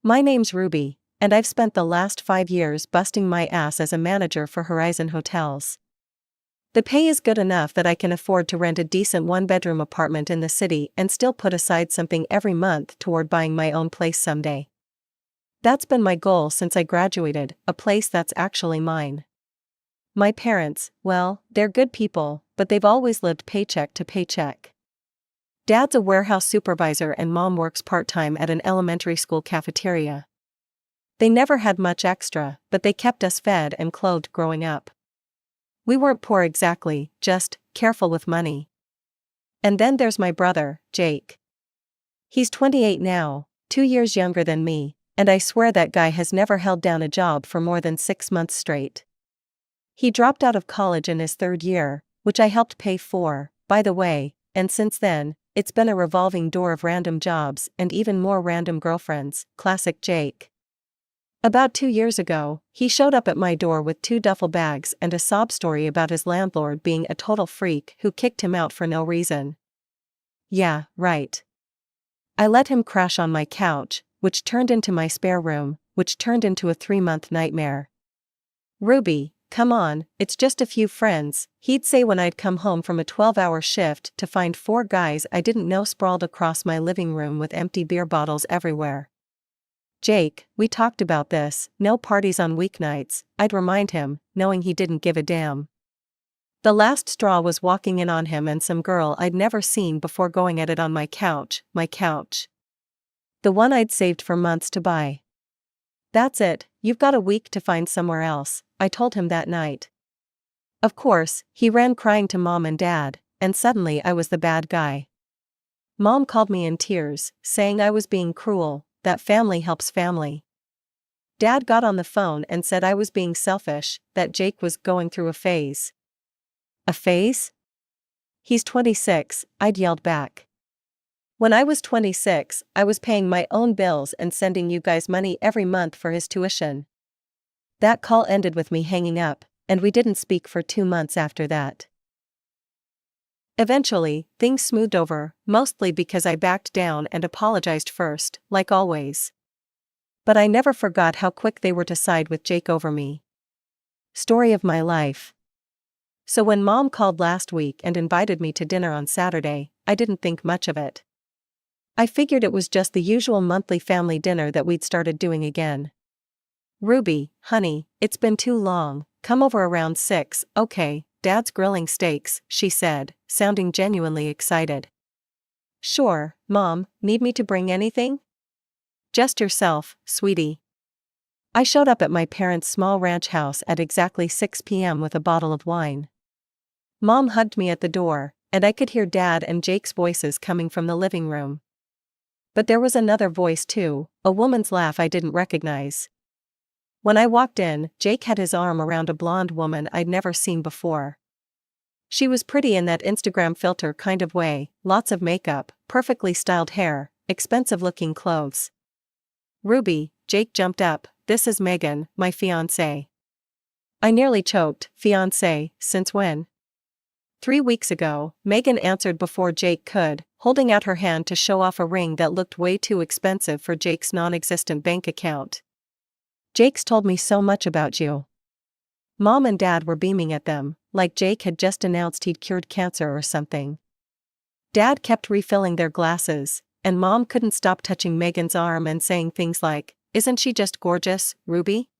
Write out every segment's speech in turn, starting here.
My name's Ruby, and I've spent the last 5 years busting my ass as a manager for Horizon Hotels. The pay is good enough that I can afford to rent a decent one-bedroom apartment in the city and still put aside something every month toward buying my own place someday. That's been my goal since I graduated, a place that's actually mine. My parents, well, they're good people, but they've always lived paycheck to paycheck. Dad's a warehouse supervisor and Mom works part-time at an elementary school cafeteria. They never had much extra, but they kept us fed and clothed growing up. We weren't poor exactly, just careful with money. And then there's my brother, Jake. He's 28 now, 2 years younger than me, and I swear that guy has never held down a job for more than 6 months straight. He dropped out of college in his 3rd year, which I helped pay for, by the way, and since then, it's been a revolving door of random jobs and even more random girlfriends, classic Jake. About 2 years ago, he showed up at my door with 2 duffel bags and a sob story about his landlord being a total freak who kicked him out for no reason. Yeah, right. I let him crash on my couch, which turned into my spare room, which turned into a 3-month nightmare. Ruby, come on, it's just a few friends, he'd say when I'd come home from a 12-hour shift to find 4 guys I didn't know sprawled across my living room with empty beer bottles everywhere. Jake, we talked about this, no parties on weeknights, I'd remind him, knowing he didn't give a damn. The last straw was walking in on him and some girl I'd never seen before going at it on my couch. The one I'd saved for months to buy. That's it, you've got a week to find somewhere else, I told him that night. Of course, he ran crying to Mom and Dad, and suddenly I was the bad guy. Mom called me in tears, saying I was being cruel, that family helps family. Dad got on the phone and said I was being selfish, that Jake was going through a phase. A phase? He's 26, I'd yelled back. When I was 26, I was paying my own bills and sending you guys money every month for his tuition. That call ended with me hanging up, and we didn't speak for 2 months after that. Eventually, things smoothed over, mostly because I backed down and apologized first, like always. But I never forgot how quick they were to side with Jake over me. Story of my life. So when Mom called last week and invited me to dinner on Saturday, I didn't think much of it. I figured it was just the usual monthly family dinner that we'd started doing again. Ruby, honey, it's been too long, come over around 6, okay, Dad's grilling steaks, she said, sounding genuinely excited. Sure, Mom, need me to bring anything? Just yourself, sweetie. I showed up at my parents' small ranch house at exactly 6 p.m. with a bottle of wine. Mom hugged me at the door, and I could hear Dad and Jake's voices coming from the living room. But there was another voice too, a woman's laugh I didn't recognize. When I walked in, Jake had his arm around a blonde woman I'd never seen before. She was pretty in that Instagram filter kind of way, lots of makeup, perfectly styled hair, expensive-looking clothes. Ruby, Jake jumped up, this is Megan, my fiancée. I nearly choked, fiancé, since when? 3 weeks ago, Megan answered before Jake could, holding out her hand to show off a ring that looked way too expensive for Jake's non-existent bank account. Jake's told me so much about you. Mom and Dad were beaming at them, like Jake had just announced he'd cured cancer or something. Dad kept refilling their glasses, and Mom couldn't stop touching Megan's arm and saying things like, "Isn't she just gorgeous, Ruby?"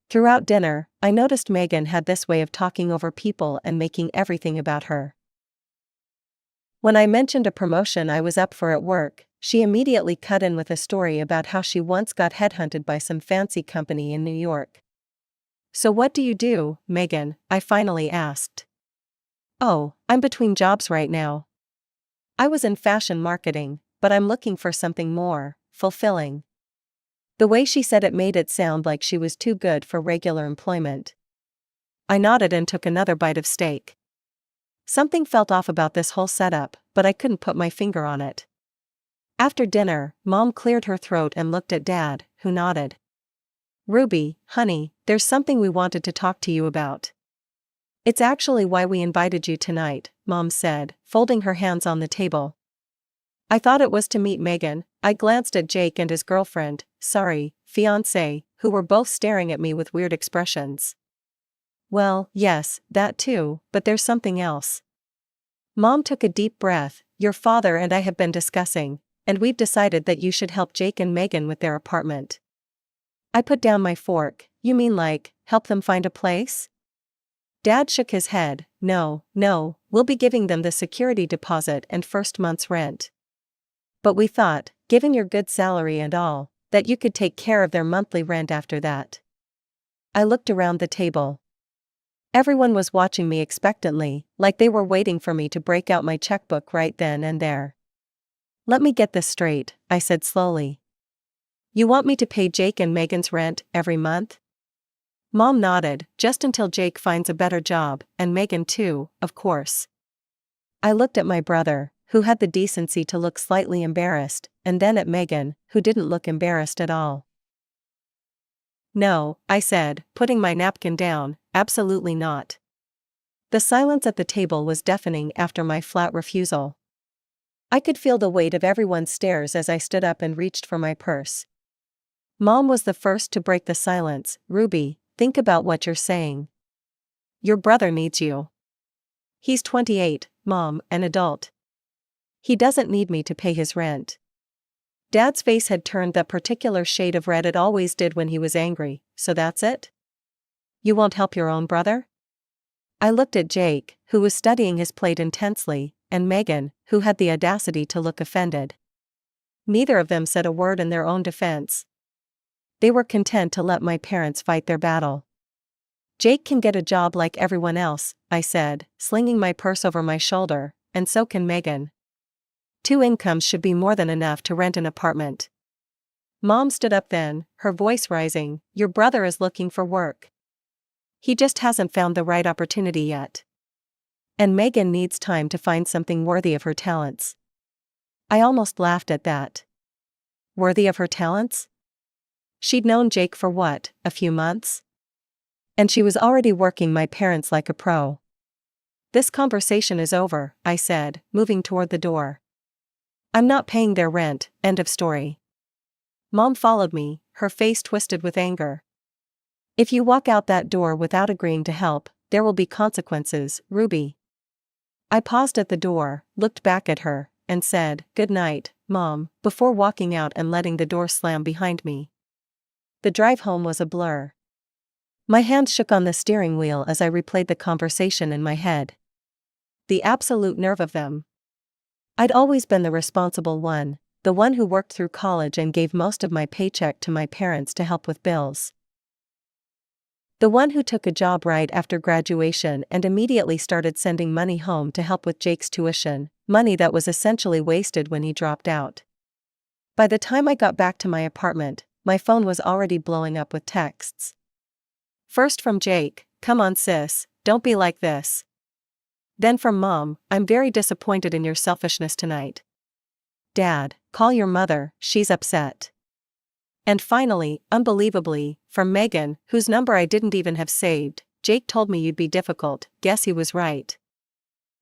Throughout dinner, I noticed Megan had this way of talking over people and making everything about her. When I mentioned a promotion I was up for at work, she immediately cut in with a story about how she once got headhunted by some fancy company in New York. So what do you do, Megan? I finally asked. Oh, I'm between jobs right now. I was in fashion marketing, but I'm looking for something more fulfilling. The way she said it made it sound like she was too good for regular employment. I nodded and took another bite of steak. Something felt off about this whole setup, but I couldn't put my finger on it. After dinner, Mom cleared her throat and looked at Dad, who nodded. Ruby, honey, there's something we wanted to talk to you about. It's actually why we invited you tonight, Mom said, folding her hands on the table. I thought it was to meet Megan, I glanced at Jake and his girlfriend, fiancé, who were both staring at me with weird expressions. Well, yes, that too, but there's something else. Mom took a deep breath. Your father and I have been discussing, and we've decided that you should help Jake and Megan with their apartment. I put down my fork. You mean like, help them find a place? Dad shook his head. No, we'll be giving them the security deposit and first month's rent. But we thought, given your good salary and all, that you could take care of their monthly rent after that. I looked around the table. Everyone was watching me expectantly, like they were waiting for me to break out my checkbook right then and there. Let me get this straight, I said slowly. You want me to pay Jake and Megan's rent every month? Mom nodded, just until Jake finds a better job, and Megan too, of course. I looked at my brother, who had the decency to look slightly embarrassed, and then at Megan, who didn't look embarrassed at all. No, I said, putting my napkin down, absolutely not. The silence at the table was deafening after my flat refusal. I could feel the weight of everyone's stares as I stood up and reached for my purse. Mom was the first to break the silence. Ruby, think about what you're saying. Your brother needs you. He's 28, Mom, an adult. He doesn't need me to pay his rent. Dad's face had turned that particular shade of red it always did when he was angry. So that's it? You won't help your own brother? I looked at Jake, who was studying his plate intensely, and Megan, who had the audacity to look offended. Neither of them said a word in their own defense. They were content to let my parents fight their battle. Jake can get a job like everyone else, I said, slinging my purse over my shoulder, and so can Megan. 2 incomes should be more than enough to rent an apartment. Mom stood up then, her voice rising. Your brother is looking for work. He just hasn't found the right opportunity yet. And Megan needs time to find something worthy of her talents. I almost laughed at that. Worthy of her talents? She'd known Jake for what, a few months? And she was already working my parents like a pro. This conversation is over, I said, moving toward the door. I'm not paying their rent, end of story. Mom followed me, her face twisted with anger. If you walk out that door without agreeing to help, there will be consequences, Ruby. I paused at the door, looked back at her, and said, Good night, Mom, before walking out and letting the door slam behind me. The drive home was a blur. My hands shook on the steering wheel as I replayed the conversation in my head. The absolute nerve of them. I'd always been the responsible one, the one who worked through college and gave most of my paycheck to my parents to help with bills. The one who took a job right after graduation and immediately started sending money home to help with Jake's tuition, money that was essentially wasted when he dropped out. By the time I got back to my apartment, my phone was already blowing up with texts. First from Jake, come on sis, don't be like this. Then from Mom, I'm very disappointed in your selfishness tonight. Dad, call your mother, she's upset. And finally, unbelievably, from Megan, whose number I didn't even have saved, Jake told me you'd be difficult, guess he was right.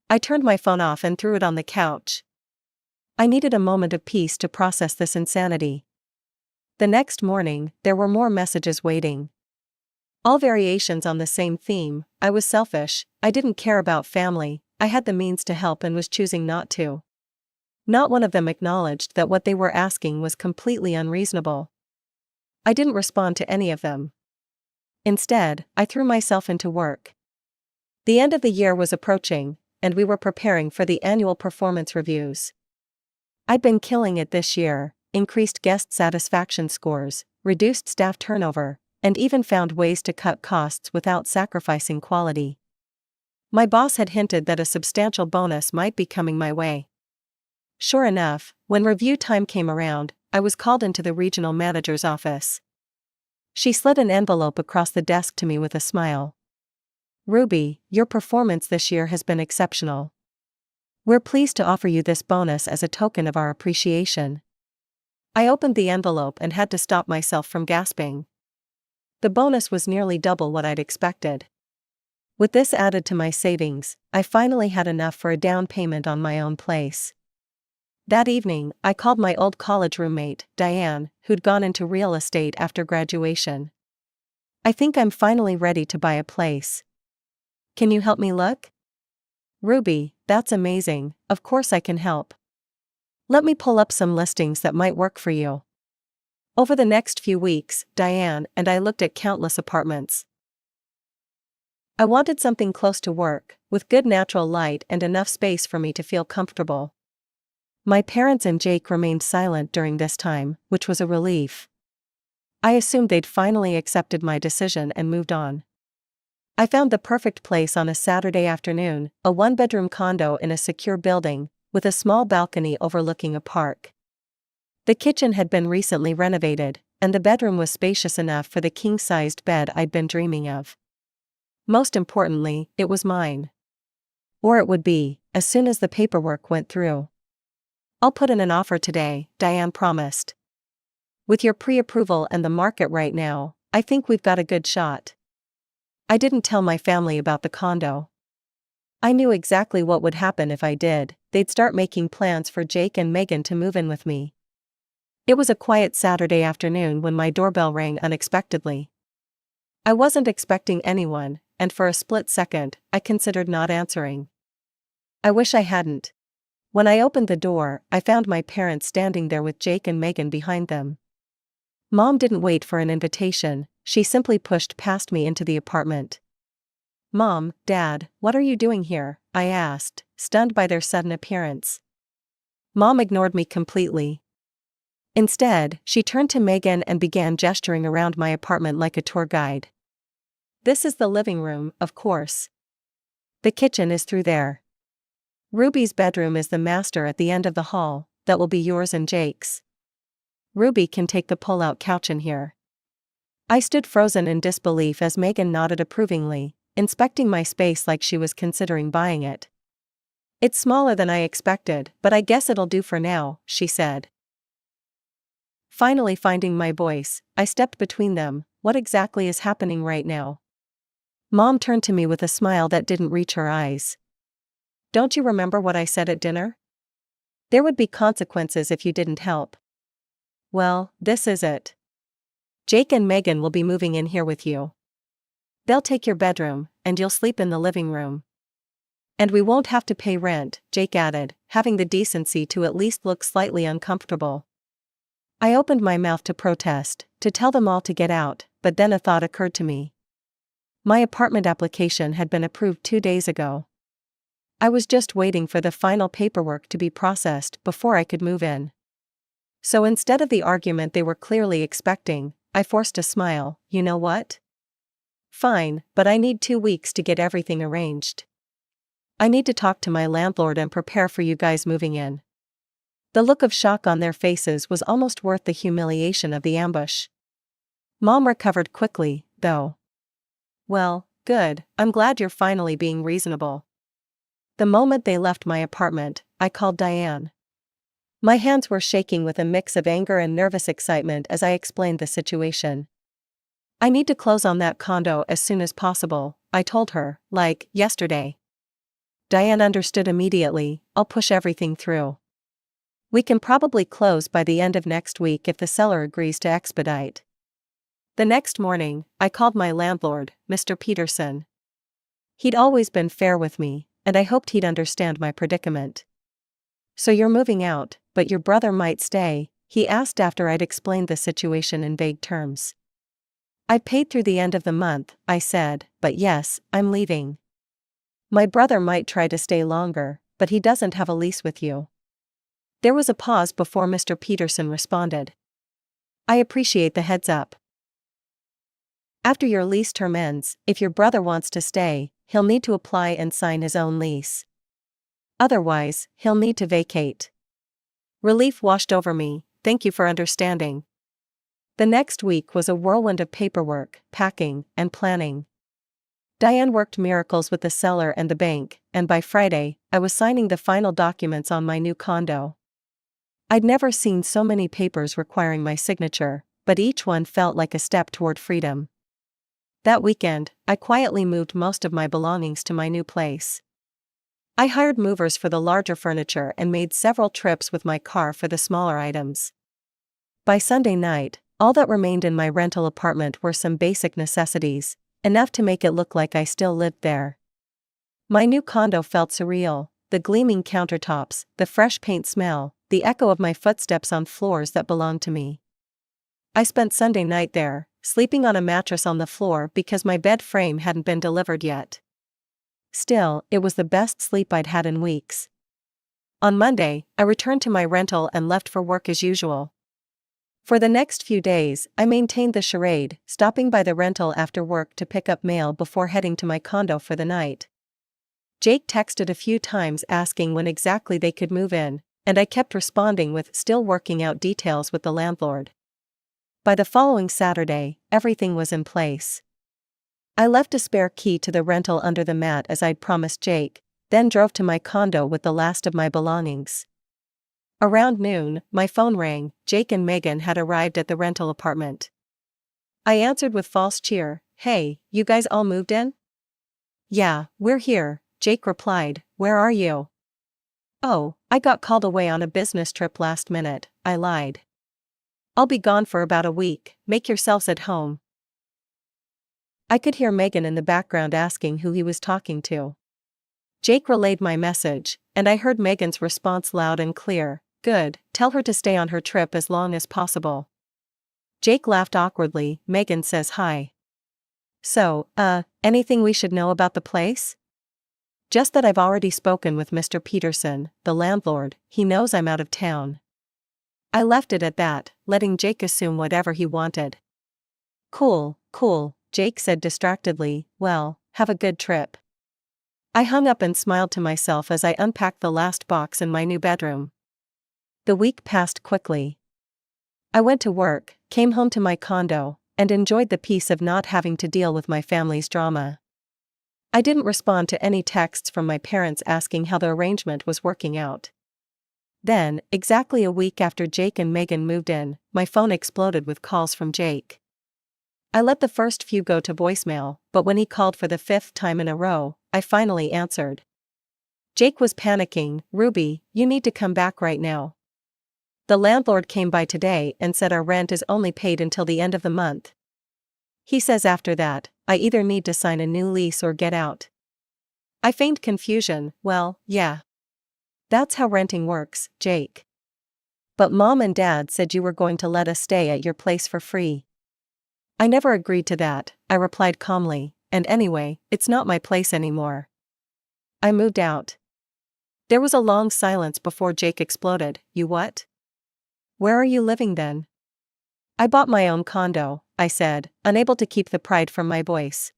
I turned my phone off and threw it on the couch. I needed a moment of peace to process this insanity. The next morning, there were more messages waiting. All variations on the same theme. I was selfish, I didn't care about family, I had the means to help and was choosing not to. Not one of them acknowledged that what they were asking was completely unreasonable. I didn't respond to any of them. Instead, I threw myself into work. The end of the year was approaching, and we were preparing for the annual performance reviews. I'd been killing it this year, increased guest satisfaction scores, reduced staff turnover, and even found ways to cut costs without sacrificing quality. My boss had hinted that a substantial bonus might be coming my way. Sure enough, when review time came around, I was called into the regional manager's office. She slid an envelope across the desk to me with a smile. Ruby, your performance this year has been exceptional. We're pleased to offer you this bonus as a token of our appreciation. I opened the envelope and had to stop myself from gasping. The bonus was nearly double what I'd expected. With this added to my savings, I finally had enough for a down payment on my own place. That evening, I called my old college roommate, Diane, who'd gone into real estate after graduation. I think I'm finally ready to buy a place. Can you help me look? Ruby, that's amazing, of course I can help. Let me pull up some listings that might work for you. Over the next few weeks, Diane and I looked at countless apartments. I wanted something close to work, with good natural light and enough space for me to feel comfortable. My parents and Jake remained silent during this time, which was a relief. I assumed they'd finally accepted my decision and moved on. I found the perfect place on a Saturday afternoon, a one-bedroom condo in a secure building, with a small balcony overlooking a park. The kitchen had been recently renovated, and the bedroom was spacious enough for the king-sized bed I'd been dreaming of. Most importantly, it was mine. Or it would be, as soon as the paperwork went through. I'll put in an offer today, Diane promised. With your pre-approval and the market right now, I think we've got a good shot. I didn't tell my family about the condo. I knew exactly what would happen if I did. They'd start making plans for Jake and Megan to move in with me. It was a quiet Saturday afternoon when my doorbell rang unexpectedly. I wasn't expecting anyone, and for a split second, I considered not answering. I wish I hadn't. When I opened the door, I found my parents standing there with Jake and Megan behind them. Mom didn't wait for an invitation, she simply pushed past me into the apartment. Mom, Dad, what are you doing here? I asked, stunned by their sudden appearance. Mom ignored me completely. Instead, she turned to Megan and began gesturing around my apartment like a tour guide. This is the living room, of course. The kitchen is through there. Ruby's bedroom is the master at the end of the hall, that will be yours and Jake's. Ruby can take the pull-out couch in here. I stood frozen in disbelief as Megan nodded approvingly, inspecting my space like she was considering buying it. It's smaller than I expected, but I guess it'll do for now, she said. Finally finding my voice, I stepped between them. What exactly is happening right now? Mom turned to me with a smile that didn't reach her eyes. Don't you remember what I said at dinner? There would be consequences if you didn't help. Well, this is it. Jake and Megan will be moving in here with you. They'll take your bedroom, and you'll sleep in the living room. And we won't have to pay rent, Jake added, having the decency to at least look slightly uncomfortable. I opened my mouth to protest, to tell them all to get out, but then a thought occurred to me. My apartment application had been approved 2 days ago. I was just waiting for the final paperwork to be processed before I could move in. So instead of the argument they were clearly expecting, I forced a smile. You know what? Fine, but I need 2 weeks to get everything arranged. I need to talk to my landlord and prepare for you guys moving in. The look of shock on their faces was almost worth the humiliation of the ambush. Mom recovered quickly, though. Well, good, I'm glad you're finally being reasonable. The moment they left my apartment, I called Diane. My hands were shaking with a mix of anger and nervous excitement as I explained the situation. I need to close on that condo as soon as possible, I told her, like yesterday. Diane understood immediately. I'll push everything through. We can probably close by the end of next week if the seller agrees to expedite. The next morning, I called my landlord, Mr. Peterson. He'd always been fair with me, and I hoped he'd understand my predicament. So you're moving out, but your brother might stay, he asked after I'd explained the situation in vague terms. I paid through the end of the month, I said, but yes, I'm leaving. My brother might try to stay longer, but he doesn't have a lease with you. There was a pause before Mr. Peterson responded. I appreciate the heads up. After your lease term ends, if your brother wants to stay, he'll need to apply and sign his own lease. Otherwise, he'll need to vacate. Relief washed over me. Thank you for understanding. The next week was a whirlwind of paperwork, packing, and planning. Diane worked miracles with the seller and the bank, and by Friday, I was signing the final documents on my new condo. I'd never seen so many papers requiring my signature, but each one felt like a step toward freedom. That weekend, I quietly moved most of my belongings to my new place. I hired movers for the larger furniture and made several trips with my car for the smaller items. By Sunday night, all that remained in my rental apartment were some basic necessities, enough to make it look like I still lived there. My new condo felt surreal, the gleaming countertops, the fresh paint smell, the echo of my footsteps on floors that belonged to me. I spent Sunday night there, sleeping on a mattress on the floor because my bed frame hadn't been delivered yet. Still, it was the best sleep I'd had in weeks. On Monday, I returned to my rental and left for work as usual. For the next few days, I maintained the charade, stopping by the rental after work to pick up mail before heading to my condo for the night. Jake texted a few times asking when exactly they could move in, and I kept responding with still working out details with the landlord. By the following Saturday, everything was in place. I left a spare key to the rental under the mat as I'd promised Jake, then drove to my condo with the last of my belongings. Around noon, my phone rang. Jake and Megan had arrived at the rental apartment. I answered with false cheer, "Hey, you guys all moved in?" "Yeah, we're here," Jake replied. "Where are you?" "Oh, I got called away on a business trip last minute," I lied. "I'll be gone for about a week, make yourselves at home." I could hear Megan in the background asking who he was talking to. Jake relayed my message, and I heard Megan's response loud and clear, "Good, tell her to stay on her trip as long as possible." Jake laughed awkwardly. "Megan says hi. So, anything we should know about the place?" "Just that I've already spoken with Mr. Peterson, the landlord. He knows I'm out of town." I left it at that, letting Jake assume whatever he wanted. Cool, Jake said distractedly. "Well, have a good trip." I hung up and smiled to myself as I unpacked the last box in my new bedroom. The week passed quickly. I went to work, came home to my condo, and enjoyed the peace of not having to deal with my family's drama. I didn't respond to any texts from my parents asking how the arrangement was working out. Then, exactly a week after Jake and Megan moved in, my phone exploded with calls from Jake. I let the first few go to voicemail, but when he called for the 5th time in a row, I finally answered. Jake was panicking. "Ruby, you need to come back right now. The landlord came by today and said our rent is only paid until the end of the month. He says after that, I either need to sign a new lease or get out." I feigned confusion. "Well, yeah. That's how renting works, Jake. But Mom and Dad said you were going to let us stay at your place for free." "I never agreed to that," I replied calmly, "and anyway, it's not my place anymore. I moved out." There was a long silence before Jake exploded. "You what? Where are you living then?" "I bought my own condo," I said, unable to keep the pride from my voice.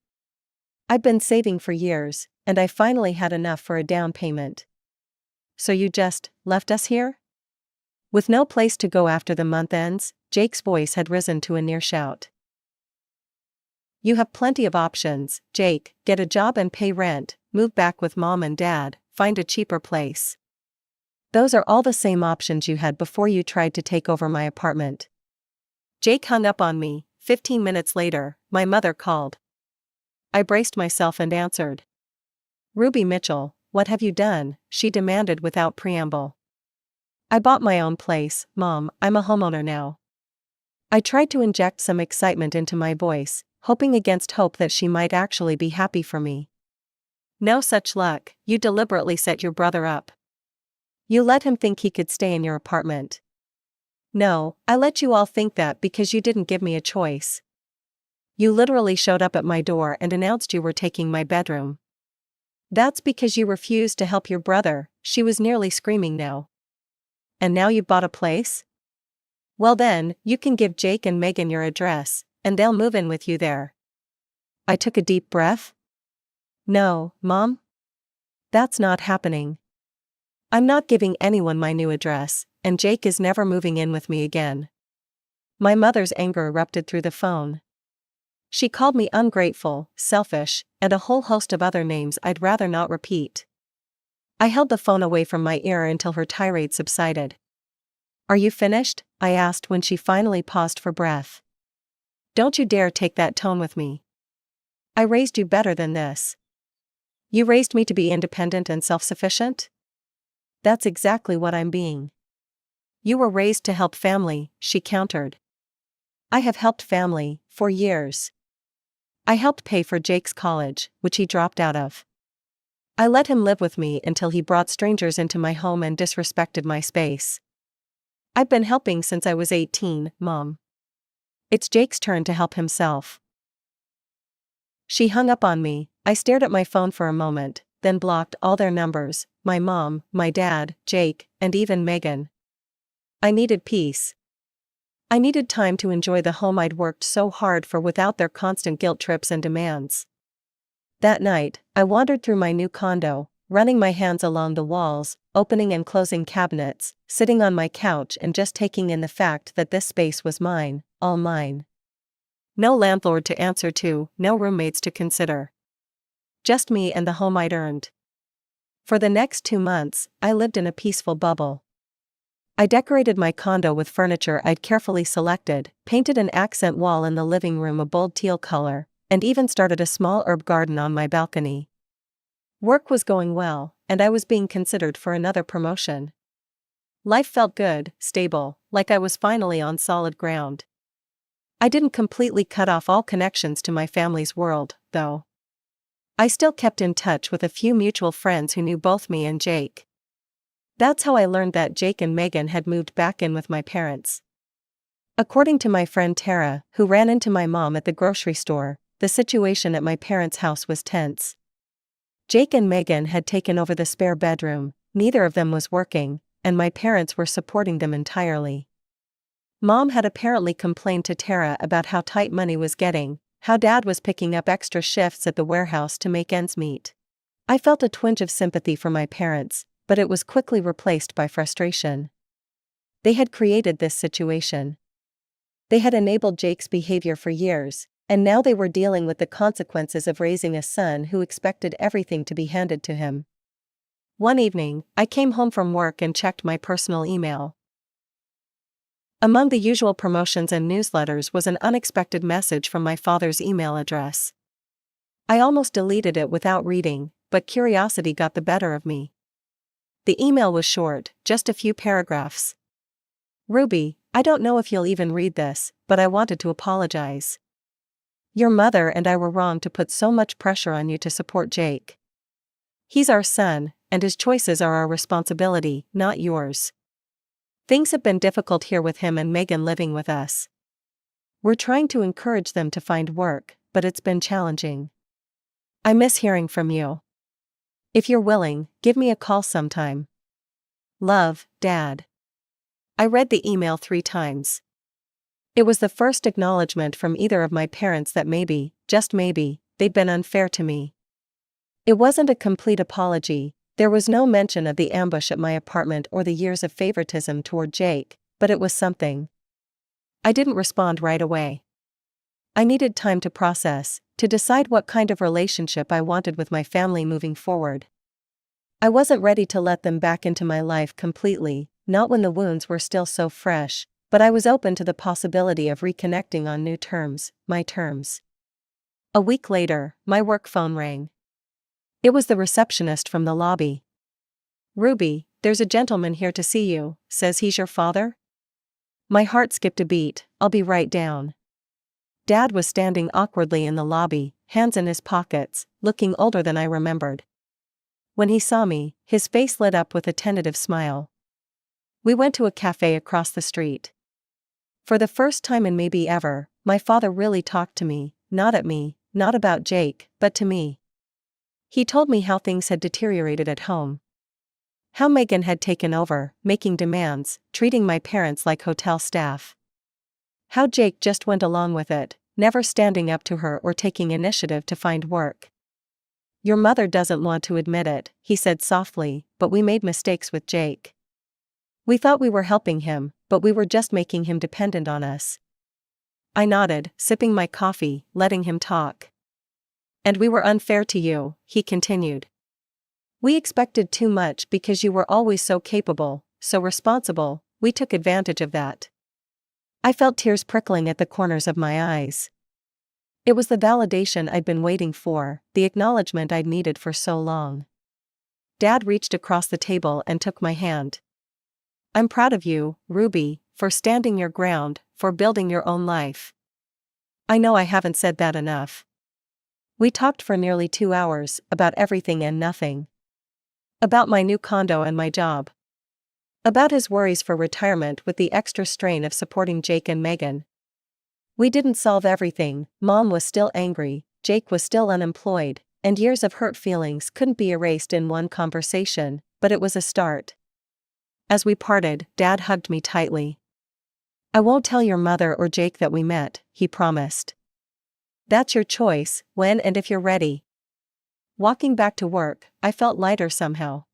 "I've been saving for years, and I finally had enough for a down payment." "So you just left us here?" With no place to go after the month ends, Jake's voice had risen to a near shout. "You have plenty of options, Jake. Get a job and pay rent, move back with Mom and Dad, find a cheaper place. Those are all the same options you had before you tried to take over my apartment." Jake hung up on me. 15 minutes later, my mother called. I braced myself and answered. "Ruby Mitchell, what have you done?" she demanded without preamble. "I bought my own place, Mom. I'm a homeowner now." I tried to inject some excitement into my voice, hoping against hope that she might actually be happy for me. "No such luck. You deliberately set your brother up. You let him think he could stay in your apartment." "No, I let you all think that because you didn't give me a choice. You literally showed up at my door and announced you were taking my bedroom." "That's because you refused to help your brother," she was nearly screaming now. "And now you've bought a place? Well then, you can give Jake and Megan your address, and they'll move in with you there." I took a deep breath. "No, Mom. That's not happening. I'm not giving anyone my new address, and Jake is never moving in with me again." My mother's anger erupted through the phone. She called me ungrateful, selfish, and a whole host of other names I'd rather not repeat. I held the phone away from my ear until her tirade subsided. "Are you finished?" I asked when she finally paused for breath. "Don't you dare take that tone with me. I raised you better than this." You raised me to be independent and self-sufficient? That's exactly what I'm being. You were raised to help family, she countered. I have helped family, for years. I helped pay for Jake's college, which he dropped out of. I let him live with me until he brought strangers into my home and disrespected my space. I've been helping since I was 18, Mom. It's Jake's turn to help himself. She hung up on me. I stared at my phone for a moment, then blocked all their numbers, my mom, my dad, Jake, and even Megan. I needed peace. I needed time to enjoy the home I'd worked so hard for without their constant guilt trips and demands. That night, I wandered through my new condo, running my hands along the walls, opening and closing cabinets, sitting on my couch and just taking in the fact that this space was mine, all mine. No landlord to answer to, no roommates to consider. Just me and the home I'd earned. For the next 2 months, I lived in a peaceful bubble. I decorated my condo with furniture I'd carefully selected, painted an accent wall in the living room a bold teal color, and even started a small herb garden on my balcony. Work was going well, and I was being considered for another promotion. Life felt good, stable, like I was finally on solid ground. I didn't completely cut off all connections to my family's world, though. I still kept in touch with a few mutual friends who knew both me and Jake. That's how I learned that Jake and Megan had moved back in with my parents. According to my friend Tara, who ran into my mom at the grocery store, the situation at my parents' house was tense. Jake and Megan had taken over the spare bedroom, neither of them was working, and my parents were supporting them entirely. Mom had apparently complained to Tara about how tight money was getting, how Dad was picking up extra shifts at the warehouse to make ends meet. I felt a twinge of sympathy for my parents, but it was quickly replaced by frustration. They had created this situation. They had enabled Jake's behavior for years, and now they were dealing with the consequences of raising a son who expected everything to be handed to him. One evening, I came home from work and checked my personal email. Among the usual promotions and newsletters was an unexpected message from my father's email address. I almost deleted it without reading, but curiosity got the better of me. The email was short, just a few paragraphs. Ruby, I don't know if you'll even read this, but I wanted to apologize. Your mother and I were wrong to put so much pressure on you to support Jake. He's our son, and his choices are our responsibility, not yours. Things have been difficult here with him and Megan living with us. We're trying to encourage them to find work, but it's been challenging. I miss hearing from you. If you're willing, give me a call sometime. Love, Dad. I read the email 3 times. It was the first acknowledgement from either of my parents that maybe, just maybe, they'd been unfair to me. It wasn't a complete apology. There was no mention of the ambush at my apartment or the years of favoritism toward Jake, but it was something. I didn't respond right away. I needed time to process, to decide what kind of relationship I wanted with my family moving forward. I wasn't ready to let them back into my life completely, not when the wounds were still so fresh, but I was open to the possibility of reconnecting on new terms, my terms. A week later, my work phone rang. It was the receptionist from the lobby. Ruby, there's a gentleman here to see you, says he's your father? My heart skipped a beat. I'll be right down. Dad was standing awkwardly in the lobby, hands in his pockets, looking older than I remembered. When he saw me, his face lit up with a tentative smile. We went to a cafe across the street. For the first time in maybe ever, my father really talked to me, not at me, not about Jake, but to me. He told me how things had deteriorated at home. How Megan had taken over, making demands, treating my parents like hotel staff. How Jake just went along with it, never standing up to her or taking initiative to find work. Your mother doesn't want to admit it, he said softly, but we made mistakes with Jake. We thought we were helping him, but we were just making him dependent on us. I nodded, sipping my coffee, letting him talk. And we were unfair to you, he continued. We expected too much because you were always so capable, so responsible. We took advantage of that. I felt tears prickling at the corners of my eyes. It was the validation I'd been waiting for, the acknowledgement I'd needed for so long. Dad reached across the table and took my hand. I'm proud of you, Ruby, for standing your ground, for building your own life. I know I haven't said that enough. We talked for nearly 2 hours, about everything and nothing. About my new condo and my job. About his worries for retirement with the extra strain of supporting Jake and Megan. We didn't solve everything. Mom was still angry, Jake was still unemployed, and years of hurt feelings couldn't be erased in one conversation, but it was a start. As we parted, Dad hugged me tightly. I won't tell your mother or Jake that we met, he promised. That's your choice, when and if you're ready. Walking back to work, I felt lighter somehow.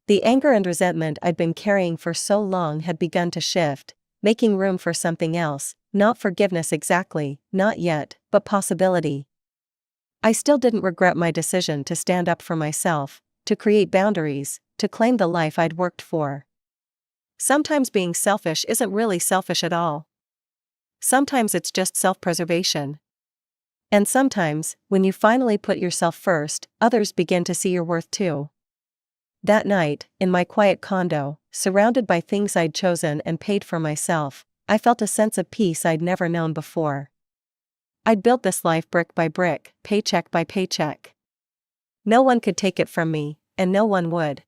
The anger and resentment I'd been carrying for so long had begun to shift, making room for something else, not forgiveness exactly, not yet, but possibility. I still didn't regret my decision to stand up for myself, to create boundaries, to claim the life I'd worked for. Sometimes being selfish isn't really selfish at all. Sometimes it's just self-preservation. And sometimes, when you finally put yourself first, others begin to see your worth too. That night, in my quiet condo, surrounded by things I'd chosen and paid for myself, I felt a sense of peace I'd never known before. I'd built this life brick by brick, paycheck by paycheck. No one could take it from me, and no one would.